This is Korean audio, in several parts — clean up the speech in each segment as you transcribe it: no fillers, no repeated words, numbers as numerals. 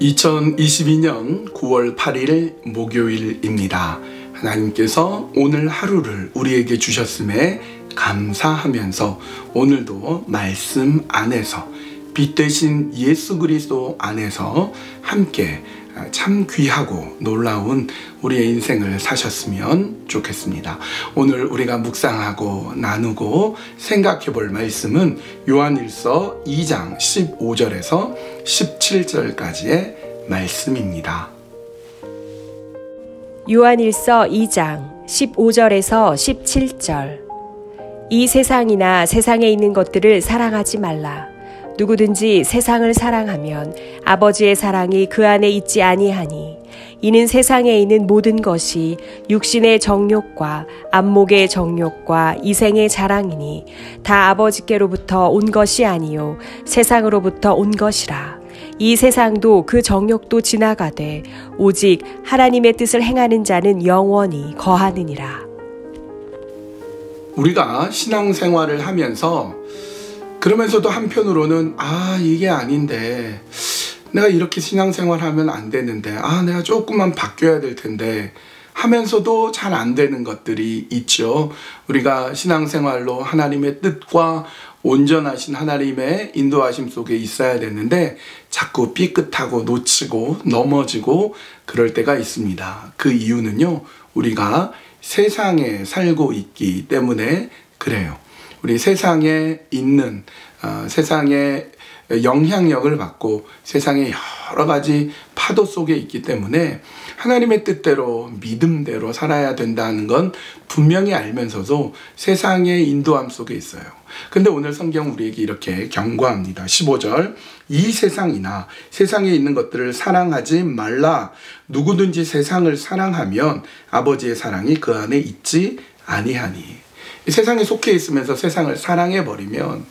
2022년 9월 8일 목요일입니다. 하나님께서 오늘 하루를 우리에게 주셨음에 감사하면서 오늘도 말씀 안에서 빛 대신 예수 그리스도 안에서 함께 참 귀하고 놀라운 우리의 인생을 사셨으면 좋겠습니다. 오늘 우리가 묵상하고 나누고 생각해 볼 말씀은 요한일서 2장 15절에서 17절까지의 말씀입니다. 요한일서 2장 15절에서 17절. 이 세상이나 세상에 있는 것들을 사랑하지 말라. 누구든지 세상을 사랑하면 아버지의 사랑이 그 안에 있지 아니하니 이는 세상에 있는 모든 것이 육신의 정욕과 안목의 정욕과 이생의 자랑이니 다 아버지께로부터 온 것이 아니요 세상으로부터 온 것이라. 이 세상도 그 정욕도 지나가되 오직 하나님의 뜻을 행하는 자는 영원히 거하느니라. 우리가 신앙생활을 하면서 그러면서도 한편으로는 이게 아닌데 내가 이렇게 신앙생활하면 안 되는데 내가 조금만 바뀌어야 될 텐데 하면서도 잘 안 되는 것들이 있죠. 우리가 신앙생활로 하나님의 뜻과 온전하신 하나님의 인도하심 속에 있어야 되는데 자꾸 삐끗하고 놓치고 넘어지고 그럴 때가 있습니다. 그 이유는요, 우리가 세상에 살고 있기 때문에 그래요. 우리 세상에 있는 세상의 영향력을 받고 세상의 여러 가지 파도 속에 있기 때문에 하나님의 뜻대로 믿음대로 살아야 된다는 건 분명히 알면서도 세상의 인도함 속에 있어요. 근데 오늘 성경 우리에게 이렇게 경고합니다. 15절, 이 세상이나 세상에 있는 것들을 사랑하지 말라. 누구든지 세상을 사랑하면 아버지의 사랑이 그 안에 있지 아니하니. 세상에 속해 있으면서 세상을 사랑해버리면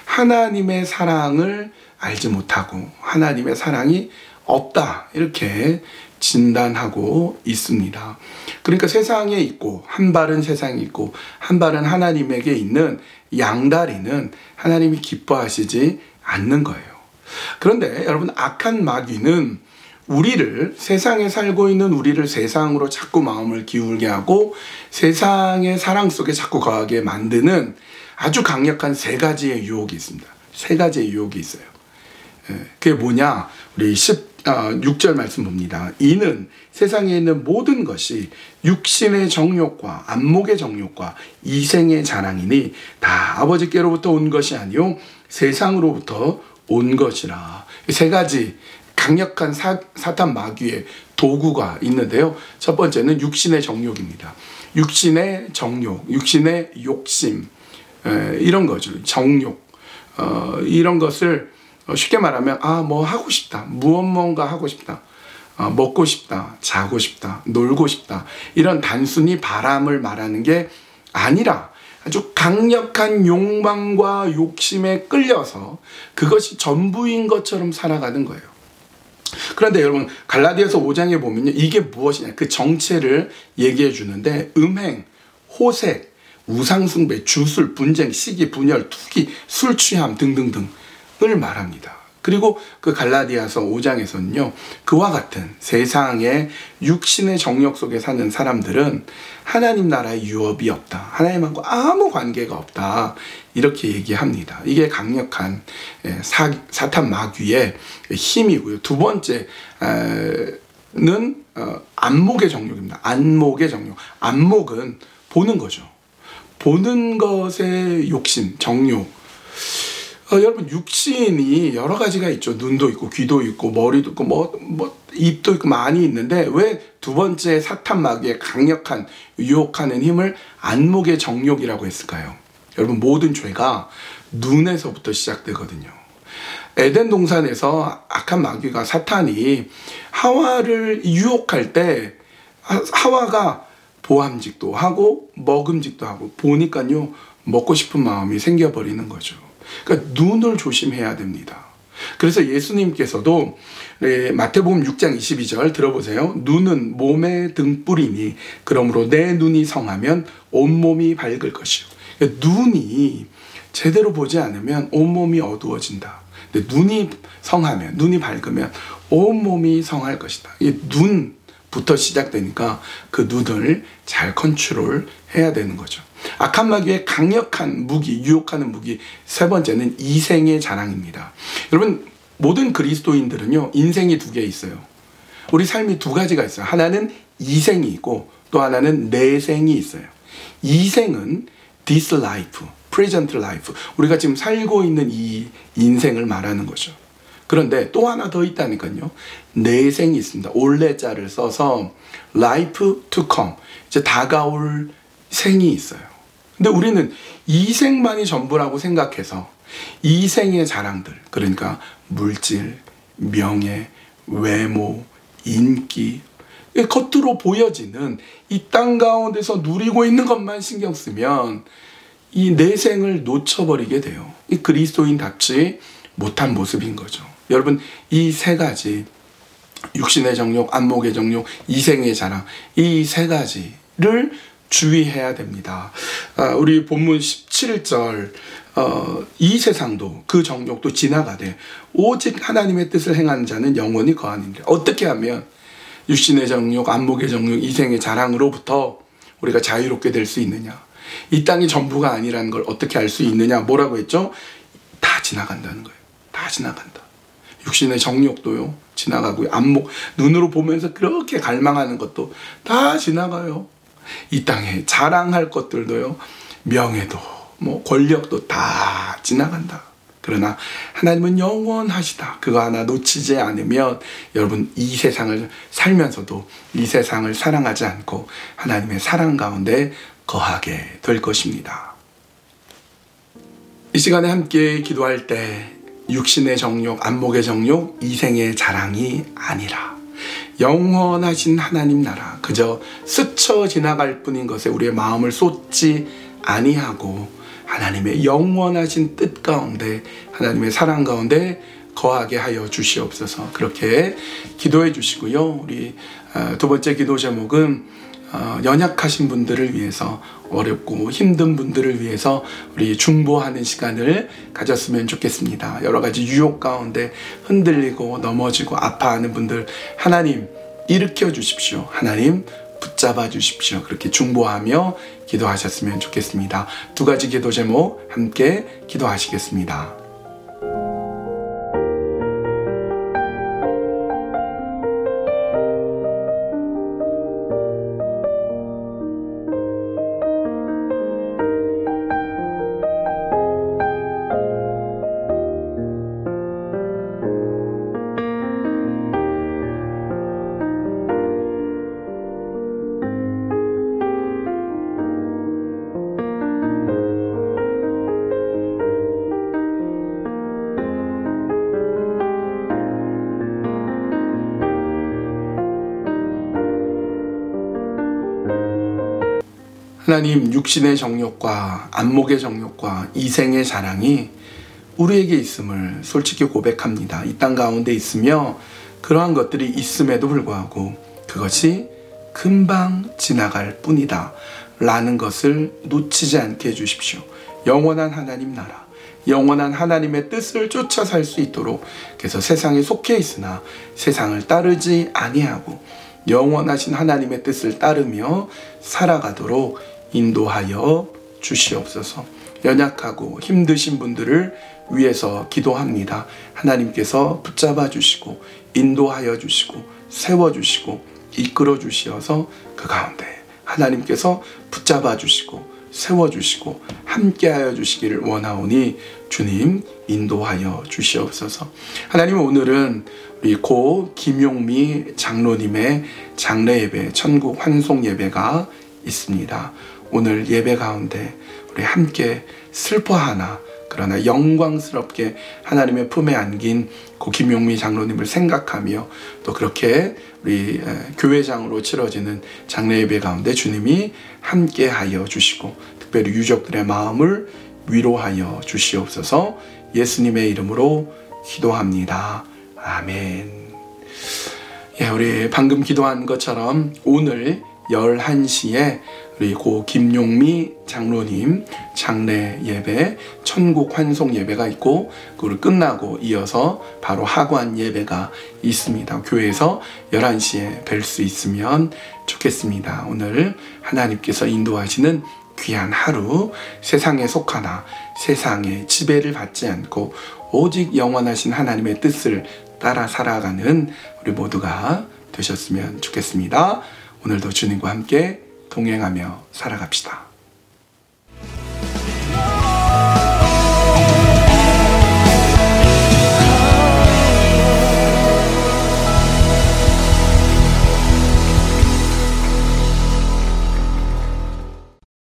하나님의 사랑을 알지 못하고 하나님의 사랑이 없다 이렇게 진단하고 있습니다. 그러니까 세상에 있고 한 발은 세상에 있고 한 발은 하나님에게 있는 양다리는 하나님이 기뻐하시지 않는 거예요. 그런데 여러분, 악한 마귀는 우리를, 세상에 살고 있는 우리를 세상으로 자꾸 마음을 기울게 하고 세상의 사랑 속에 자꾸 거하게 만드는 아주 강력한 세 가지의 유혹이 있습니다. 세 가지의 유혹이 있어요. 그게 뭐냐? 우리 16절 말씀 봅니다. 이는 세상에 있는 모든 것이 육신의 정욕과 안목의 정욕과 이생의 자랑이니 다 아버지께로부터 온 것이 아니요 세상으로부터 온 것이라. 세 가지 강력한 사탄 마귀의 도구가 있는데요. 첫 번째는 육신의 정욕입니다. 육신의 정욕, 육신의 욕심, 이런 거죠. 정욕, 이런 것을 쉽게 말하면 뭐 하고 싶다, 뭔가 하고 싶다, 먹고 싶다, 자고 싶다, 놀고 싶다, 이런 단순히 바람을 말하는 게 아니라 아주 강력한 욕망과 욕심에 끌려서 그것이 전부인 것처럼 살아가는 거예요. 그런데 여러분, 갈라디아서 5장에 보면요, 이게 무엇이냐, 그 정체를 얘기해 주는데 음행, 호색, 우상숭배, 주술, 분쟁, 시기, 분열, 투기, 술 취함 등등등을 말합니다. 그리고 그 갈라디아서 5장에서는요, 그와 같은 세상의 육신의 정욕 속에 사는 사람들은 하나님 나라의 유업이 없다, 하나님하고 아무 관계가 없다, 이렇게 얘기합니다. 이게 강력한 사탄 마귀의 힘이고요. 두 번째는 안목의 정욕입니다. 안목의 정욕. 안목은 보는 거죠. 보는 것의 욕심, 정욕. 여러분, 육신이 여러 가지가 있죠. 눈도 있고 귀도 있고 머리도 있고 입도 있고 많이 있는데 왜 두 번째 사탄 마귀의 강력한 유혹하는 힘을 안목의 정욕이라고 했을까요? 여러분, 모든 죄가 눈에서부터 시작되거든요. 에덴 동산에서 악한 마귀가, 사탄이 하와를 유혹할 때 하와가 보암직도 하고 먹음직도 하고 보니까요, 먹고 싶은 마음이 생겨버리는 거죠. 그러니까 눈을 조심해야 됩니다. 그래서 예수님께서도 마태복음 6장 22절 들어보세요. 눈은 몸의 등불이니 그러므로 내 눈이 성하면 온몸이 밝을 것이요. 그러니까 눈이 제대로 보지 않으면 온몸이 어두워진다. 근데 눈이 성하면, 눈이 밝으면 온몸이 성할 것이다. 이 눈부터 시작되니까 그 눈을 잘 컨트롤 해야 되는 거죠. 악한 마귀의 강력한 무기, 유혹하는 무기, 세 번째는 이생의 자랑입니다. 여러분, 모든 그리스도인들은요, 인생이 두 개 있어요. 우리 삶이 두 가지가 있어요. 하나는 이생이 있고 또 하나는 내생이 있어요. 이생은 this life, present life, 우리가 지금 살고 있는 이 인생을 말하는 거죠. 그런데 또 하나 더 있다니까요. 내생이 있습니다. 올레자를 써서 life to come, 이제 다가올 생이 있어요. 근데 우리는 이 생만이 전부라고 생각해서 이 생의 자랑들, 그러니까 물질, 명예, 외모, 인기, 겉으로 보여지는 이 땅 가운데서 누리고 있는 것만 신경 쓰면 이 내생을 놓쳐버리게 돼요. 이 그리스도인답지 못한 모습인 거죠. 여러분, 이 세 가지, 육신의 정욕, 안목의 정욕, 이생의 자랑, 이 세 가지를 주의해야 됩니다. 우리 본문 17절, 이 세상도 그 정욕도 지나가되 오직 하나님의 뜻을 행하는 자는 영원히 거하니라. 어떻게 하면 육신의 정욕, 안목의 정욕, 이생의 자랑으로부터 우리가 자유롭게 될 수 있느냐? 이 땅이 전부가 아니라는 걸 어떻게 알 수 있느냐? 뭐라고 했죠? 다 지나간다는 거예요. 다 지나간다. 육신의 정욕도요, 지나가고요. 안목, 눈으로 보면서 그렇게 갈망하는 것도 다 지나가요. 이 땅에 자랑할 것들도요, 명예도, 권력도 다 지나간다. 그러나 하나님은 영원하시다. 그거 하나 놓치지 않으면 여러분, 이 세상을 살면서도 이 세상을 사랑하지 않고 하나님의 사랑 가운데 거하게 될 것입니다. 이 시간에 함께 기도할 때 육신의 정욕, 안목의 정욕, 이생의 자랑이 아니라 영원하신 하나님 나라, 그저 스쳐 지나갈 뿐인 것에 우리의 마음을 쏟지 아니하고 하나님의 영원하신 뜻 가운데, 하나님의 사랑 가운데 거하게 하여 주시옵소서. 그렇게 기도해 주시고요. 우리 두 번째 기도 제목은 연약하신 분들을 위해서, 어렵고 힘든 분들을 위해서 우리 중보하는 시간을 가졌으면 좋겠습니다. 여러 가지 유혹 가운데 흔들리고 넘어지고 아파하는 분들, 하나님 일으켜 주십시오. 하나님 붙잡아 주십시오. 그렇게 중보하며 기도하셨으면 좋겠습니다. 두 가지 기도 제목 함께 기도하시겠습니다. 하나님, 육신의 정욕과 안목의 정욕과 이생의 자랑이 우리에게 있음을 솔직히 고백합니다. 이 땅 가운데 있으며 그러한 것들이 있음에도 불구하고 그것이 금방 지나갈 뿐이다 라는 것을 놓치지 않게 해주십시오. 영원한 하나님 나라, 영원한 하나님의 뜻을 쫓아 살 수 있도록, 그래서 세상에 속해 있으나 세상을 따르지 아니하고 영원하신 하나님의 뜻을 따르며 살아가도록 인도하여 주시옵소서. 연약하고 힘드신 분들을 위해서 기도합니다. 하나님께서 붙잡아 주시고 인도하여 주시고 세워주시고 이끌어 주시어서 그 가운데 하나님께서 붙잡아 주시고 세워주시고 함께하여 주시기를 원하오니 주님 인도하여 주시옵소서. 하나님, 오늘은 우리 고 김용미 장로님의 장례 예배, 천국 환송 예배가 있습니다. 오늘 예배 가운데 우리 함께 슬퍼하나 그러나 영광스럽게 하나님의 품에 안긴 고 김용미 장로님을 생각하며 또 그렇게 우리 교회장으로 치러지는 장례 예배 가운데 주님이 함께하여 주시고 특별히 유족들의 마음을 위로하여 주시옵소서. 예수님의 이름으로 기도합니다. 아멘. 우리 방금 기도한 것처럼 오늘 11시에 그리고 김용미 장로님 장례 예배, 천국 환송 예배가 있고, 그걸 끝나고 이어서 바로 하관 예배가 있습니다. 교회에서 11시에 뵐 수 있으면 좋겠습니다. 오늘 하나님께서 인도하시는 귀한 하루, 세상에 속하나 세상의 지배를 받지 않고 오직 영원하신 하나님의 뜻을 따라 살아가는 우리 모두가 되셨으면 좋겠습니다. 오늘도 주님과 함께 동행하며 살아갑시다.